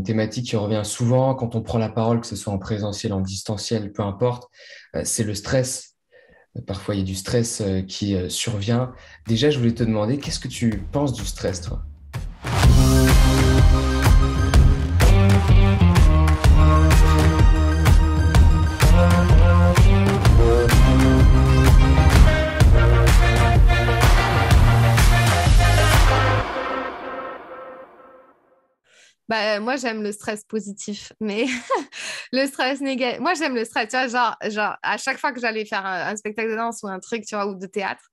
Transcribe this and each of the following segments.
thématique qui revient souvent quand on prend la parole, que ce soit en présentiel, en distanciel, peu importe. C'est le stress. Parfois, il y a du stress qui survient. Déjà, je voulais te demander, qu'est-ce que tu penses du stress, toi? Bah, moi, j'aime le stress positif, mais le stress négatif. Moi, j'aime le stress, tu vois, genre, à chaque fois que j'allais faire un spectacle de danse ou un truc, tu vois, ou de théâtre,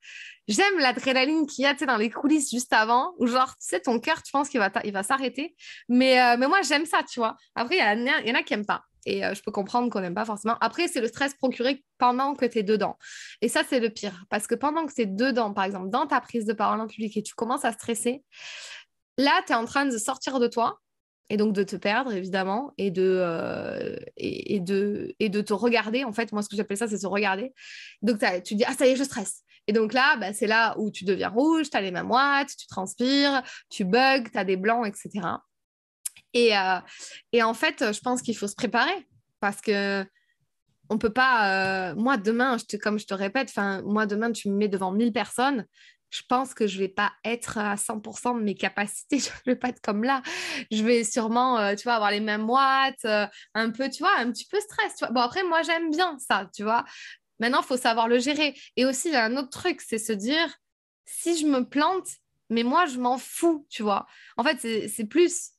j'aime l'adrénaline qu'il y a, tu sais, dans les coulisses juste avant, où genre, tu sais, ton cœur, tu penses il va s'arrêter. Mais moi, j'aime ça, tu vois. Après, il y en a qui n'aiment pas. Et je peux comprendre qu'on n'aime pas forcément. Après, c'est le stress procuré pendant que tu es dedans. Et ça, c'est le pire. Parce que pendant que tu es dedans, par exemple, dans ta prise de parole en public et tu commences à stresser, là, tu es en train de sortir de toi et donc de te perdre, évidemment, et de te regarder. En fait, moi, ce que j'appelle ça, c'est se regarder. Donc, tu dis, ah, ça y est, je stresse. Et donc là, bah, c'est là où tu deviens rouge, tu as les mains moites, tu transpires, tu bugs, tu as des blancs, etc. Et, euh, et en fait, je pense qu'il faut se préparer parce que on peut pas. Moi, demain, comme je te répète, moi, demain, tu me mets devant 1000 personnes. Je pense que je vais pas être à 100% de mes capacités. Je vais pas être comme là. Je vais sûrement, tu vois, avoir les mêmes moites, un peu, tu vois, un petit peu stress. Tu vois. Bon, après, moi, j'aime bien ça, tu vois. Maintenant, il faut savoir le gérer. Et aussi, il y a un autre truc, c'est se dire, si je me plante, mais moi, je m'en fous, tu vois. En fait, c'est plus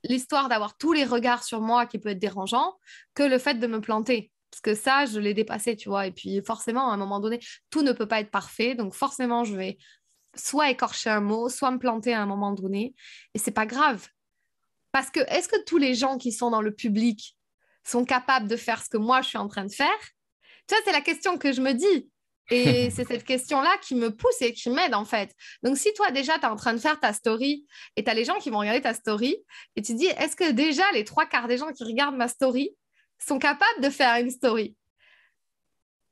l'histoire d'avoir tous les regards sur moi qui peut être dérangeant que le fait de me planter. Parce que ça, je l'ai dépassé, tu vois. Et puis forcément, à un moment donné, tout ne peut pas être parfait. Donc forcément, je vais soit écorcher un mot, soit me planter à un moment donné. Et c'est pas grave. Parce que est-ce que tous les gens qui sont dans le public sont capables de faire ce que moi, je suis en train de faire? Tu vois, c'est la question que je me dis. Et c'est cette question-là qui me pousse et qui m'aide en fait. Donc si toi déjà tu es en train de faire ta story et tu as les gens qui vont regarder ta story et tu dis est-ce que déjà les trois quarts des gens qui regardent ma story sont capables de faire une story?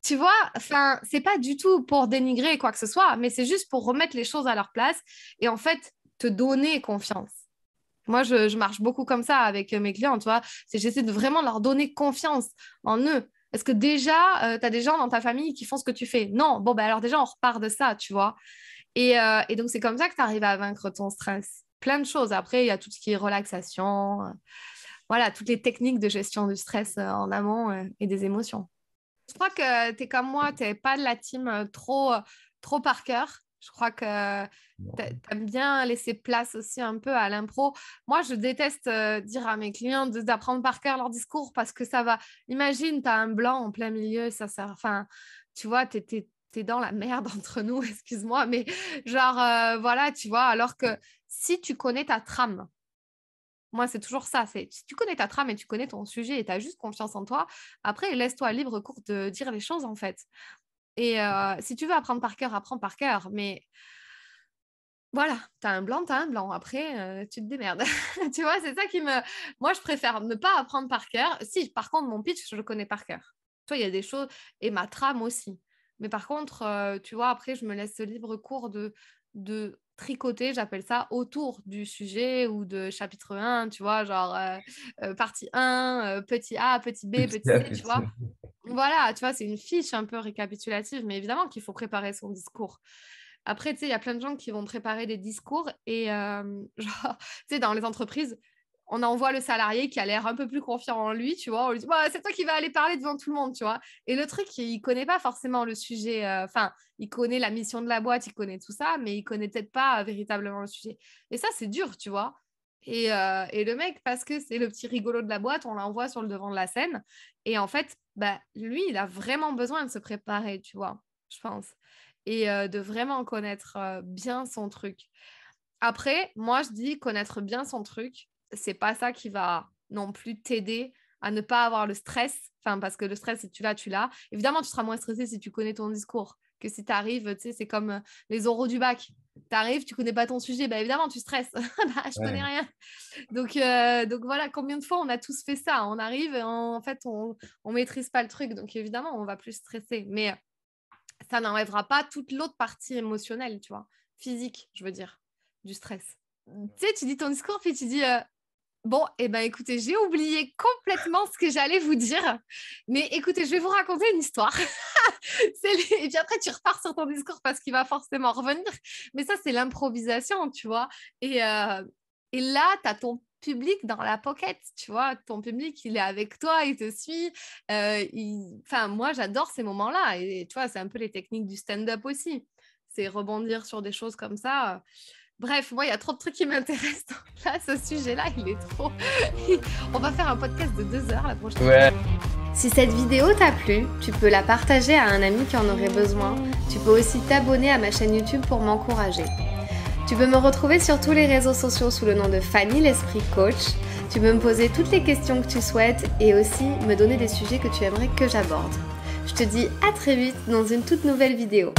Tu vois, enfin, c'est pas du tout pour dénigrer quoi que ce soit, mais c'est juste pour remettre les choses à leur place et en fait te donner confiance. Moi, je marche beaucoup comme ça avec mes clients, tu vois. J'essaie de vraiment leur donner confiance en eux. Est-ce que déjà, tu as des gens dans ta famille qui font ce que tu fais? Non. Bon, ben alors déjà, on repart de ça, tu vois. Et donc, c'est comme ça que tu arrives à vaincre ton stress. Plein de choses. Après, il y a tout ce qui est relaxation. Voilà, toutes les techniques de gestion du stress en amont et des émotions. Je crois que tu es comme moi, tu n'es pas de la team trop par cœur. Je crois que tu aimes bien laisser place aussi un peu à l'impro. Moi, je déteste dire à mes clients d'apprendre par cœur leur discours parce que ça va. Imagine, tu as un blanc en plein milieu, ça sert. Enfin, tu vois, t'es dans la merde entre nous, excuse-moi, mais genre, voilà, tu vois, alors que si tu connais ta trame, moi, c'est toujours ça. Si tu connais ta trame et tu connais ton sujet et tu as juste confiance en toi, après, laisse-toi libre cours de dire les choses, en fait. Et si tu veux apprendre par cœur, apprends par cœur. Mais voilà, t'as un blanc, t'as un blanc. Après, tu te démerdes. Tu vois, c'est ça qui me... Moi, je préfère ne pas apprendre par cœur. Si, par contre, mon pitch, je le connais par cœur. Toi, il y a des choses... Et ma trame aussi. Mais par contre, tu vois, après, je me laisse libre cours de tricoter, j'appelle ça, autour du sujet ou de chapitre 1, tu vois, genre partie 1, petit A, petit B, Petit petit à C, tu vois. petit. Voilà, tu vois, c'est une fiche un peu récapitulative, mais évidemment qu'il faut préparer son discours. Après, tu sais, il y a plein de gens qui vont préparer des discours et, genre, tu sais, dans les entreprises, on envoie le salarié qui a l'air un peu plus confiant en lui, tu vois. On lui dit, bah, c'est toi qui vas aller parler devant tout le monde, tu vois. Et le truc, il connaît pas forcément le sujet. Enfin, il connaît la mission de la boîte, il connaît tout ça, mais il connaît peut-être pas véritablement le sujet. Et ça, c'est dur, tu vois. Et le mec, parce que c'est le petit rigolo de la boîte, on l'envoie sur le devant de la scène. Et en fait, bah, lui, il a vraiment besoin de se préparer, tu vois, je pense. Et de vraiment connaître bien son truc. Après, moi, je dis connaître bien son truc, c'est pas ça qui va non plus t'aider à ne pas avoir le stress. Enfin, parce que le stress, si tu l'as, tu l'as. Évidemment, tu seras moins stressé si tu connais ton discours que si tu arrives, tu sais, c'est comme les oraux du bac. Tu arrives, tu connais pas ton sujet, bah évidemment, tu stresses. Bah, je connais Ouais. rien. Donc voilà, combien de fois on a tous fait ça? On arrive et en fait, on maîtrise pas le truc. Donc évidemment, on va plus stresser. Mais ça n'enlèvera pas toute l'autre partie émotionnelle, tu vois, physique, je veux dire, du stress. Tu sais, tu dis ton discours, puis tu dis Bon, et ben écoutez, j'ai oublié complètement ce que j'allais vous dire. Mais écoutez, je vais vous raconter une histoire. Et puis après, tu repars sur ton discours parce qu'il va forcément revenir. Mais ça, c'est l'improvisation, tu vois. Et là, tu as ton public dans la pocket, tu vois. Ton public, il est avec toi, il te suit. Enfin, moi, j'adore ces moments-là. Et tu vois, c'est un peu les techniques du stand-up aussi. C'est rebondir sur des choses comme ça. Bref, moi, il y a trop de trucs qui m'intéressent. Donc là, ce sujet-là, il est trop... On va faire un podcast de 2 heures la prochaine fois. Ouais. Si cette vidéo t'a plu, tu peux la partager à un ami qui en aurait besoin. Tu peux aussi t'abonner à ma chaîne YouTube pour m'encourager. Tu peux me retrouver sur tous les réseaux sociaux sous le nom de Fanny l'Esprit Coach. Tu peux me poser toutes les questions que tu souhaites et aussi me donner des sujets que tu aimerais que j'aborde. Je te dis à très vite dans une toute nouvelle vidéo.